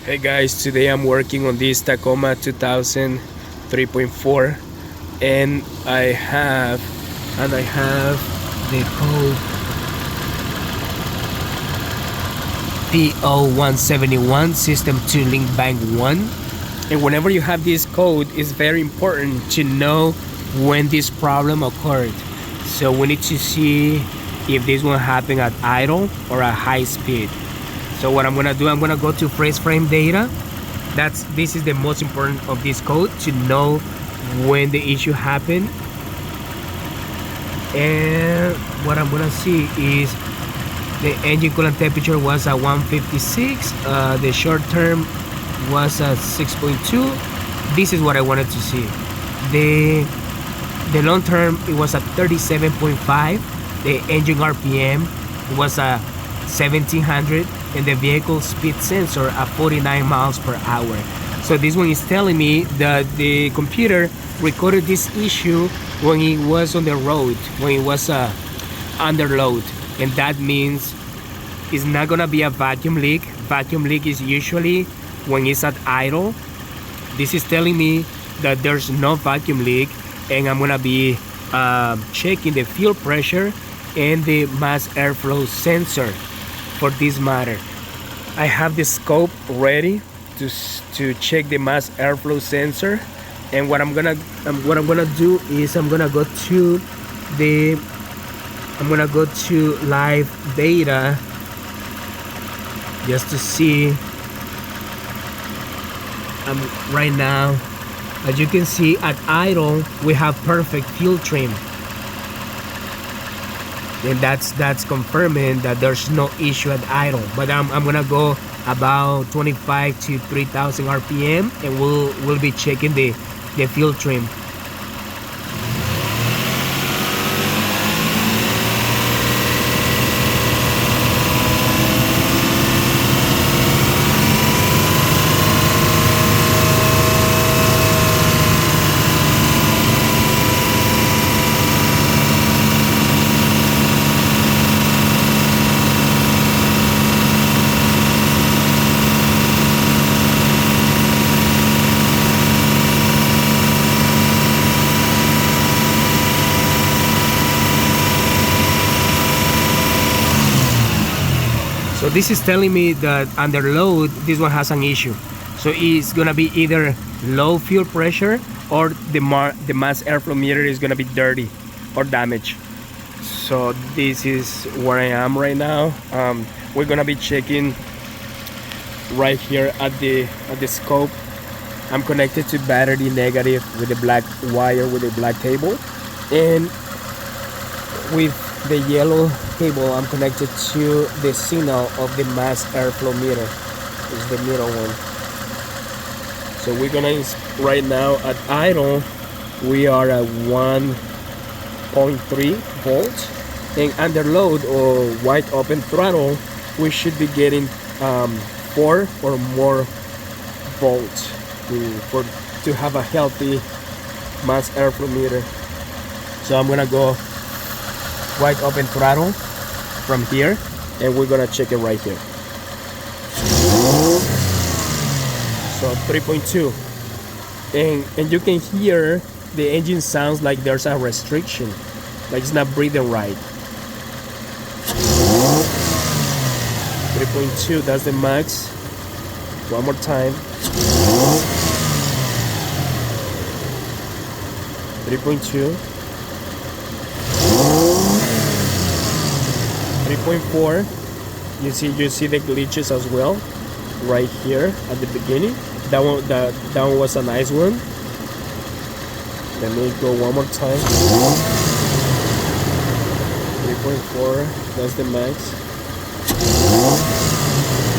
Hey guys, today I'm working on this Tacoma 2000 3.4 and I have the code P0171 System to link bank 1. And whenever you have this code, it's very important to know when this problem occurred. So we need to see if this one happened at idle or at high speed. So what I'm gonna do, I'm gonna go to freeze frame data. This is the most important of this code, to know when the issue happened. And what I'm gonna see is the engine coolant temperature was at 156. The short term was at 6.2. This is what I wanted to see. The long term, it was at 37.5. The engine RPM was at 1700, and the vehicle speed sensor at 49 miles per hour. So this one is telling me that the computer recorded this issue when it was on the road, when it was under load, and that means it's not gonna be a vacuum leak. Vacuum leak is usually when it's at idle. This is telling me that there's no vacuum leak, and I'm gonna be checking the fuel pressure and the mass airflow sensor. For this matter, I have the scope ready to check the mass airflow sensor, and what I'm gonna do is I'm gonna go to live data just to see. Right now, as you can see, at idle we have perfect fuel trim, and that's confirming that there's no issue at idle. But I'm gonna go about 25 to 3000 RPM, and we'll be checking the fuel trim. So this is telling me that under load, this one has an issue. So it's gonna be either low fuel pressure, or the mass airflow meter is gonna be dirty or damaged. So this is where I am right now. We're gonna be checking right here at the scope. I'm connected to battery negative with the black wire with the black cable, and with the yellow cable I'm connected to the signal of the mass airflow meter. Is the middle one. So we're gonna, right now at idle we are at 1.3 volts, and under load or wide open throttle we should be getting 4 or more volts to have a healthy mass airflow meter. So I'm gonna go wide open throttle from here, and we're gonna check it right here. So 3.2, and you can hear the engine sounds like there's a restriction, like it's not breathing right. 3.2, that's the max. One more time. 3.2. 3.4. You see the glitches as well right here at the beginning. That one was a nice one. Let me go one more time. 3.4, that's the max.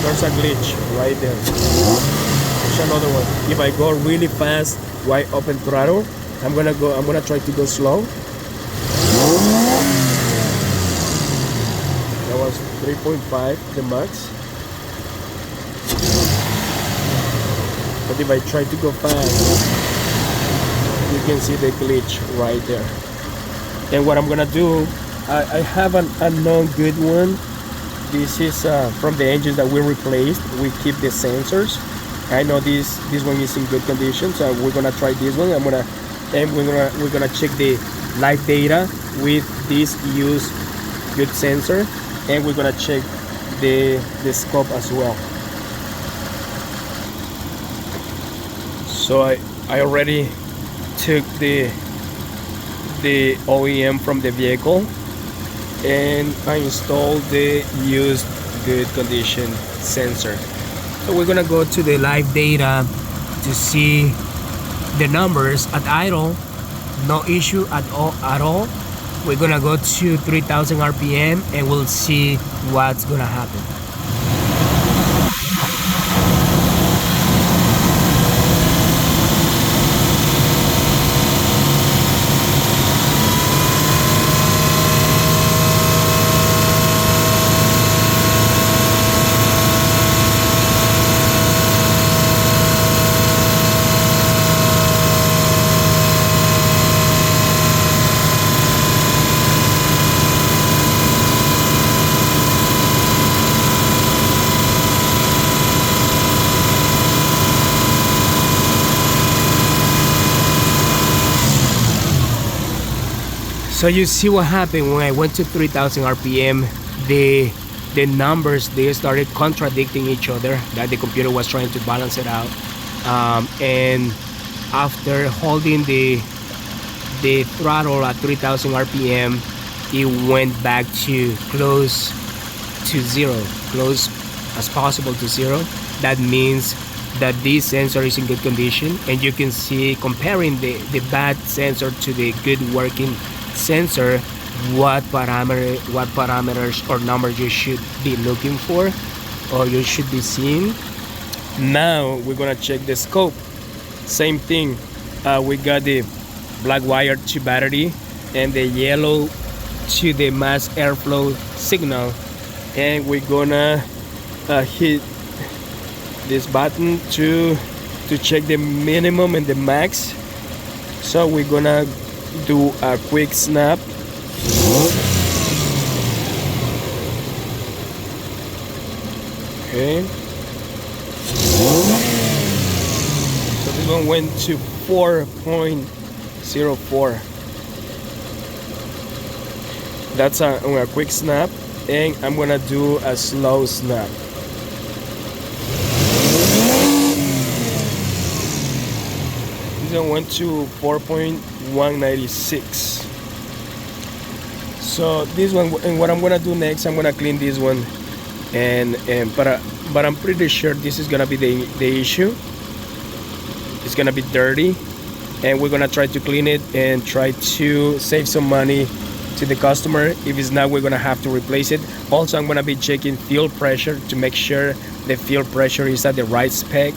There's a glitch right there. There's another one. If I go really fast, wide open throttle, I'm gonna try to go slow. That was 3.5, the max. But if I try to go fast, you can see the glitch right there. And what I'm gonna do, I have a non good one. This is from the engines that we replaced. We keep the sensors, I know this one is in good condition, so we're gonna try this one. We're gonna check the live data with this used good sensor, and we're gonna check the scope as well. So I already took the OEM from the vehicle, and I installed the used good condition sensor. So we're gonna go to the live data to see the numbers at idle. No issue at all. We're gonna go to 3000 RPM and we'll see what's gonna happen. So you see what happened when I went to 3000 RPM, the numbers, they started contradicting each other, that the computer was trying to balance it out. And after holding the throttle at 3000 RPM, it went back to close to zero, close as possible to zero. That means that this sensor is in good condition, and you can see, comparing the bad sensor to the good working sensor, what parameters or numbers you should be looking for, or you should be seeing. Now we're gonna check the scope. Same thing. We got the black wire to battery and the yellow to the mass airflow signal, and we're gonna hit this button to check the minimum and the max. So we're gonna do a quick snap. Okay. So this one went to 4.04. That's a quick snap, and I'm gonna do a slow snap. This one went to 4.196. So this one, and what I'm gonna do next, I'm gonna clean this one, but I'm pretty sure this is gonna be the issue. It's gonna be dirty, and we're gonna try to clean it and try to save some money to the customer. If it's not, we're gonna have to replace it. Also, I'm gonna be checking fuel pressure to make sure the fuel pressure is at the right spec,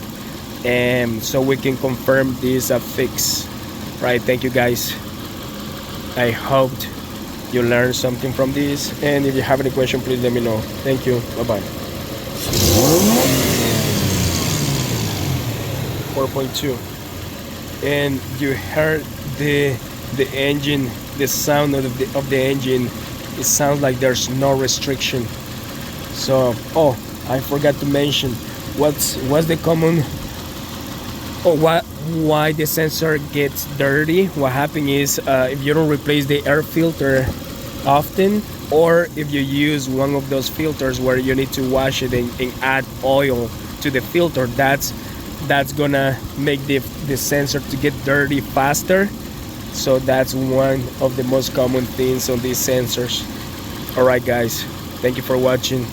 and so we can confirm this a fix. Right, thank you guys. I hoped you learned something from this, and if you have any question, please let me know. Thank you. Bye-bye. 4.2, and you heard the engine, the sound of the engine. It sounds like there's no restriction. So, oh, I forgot to mention what's the common, why the sensor gets dirty. What happens is, if you don't replace the air filter often, or if you use one of those filters where you need to wash it and add oil to the filter, that's gonna make the sensor to get dirty faster. So that's one of the most common things on these sensors. All right guys, thank you for watching.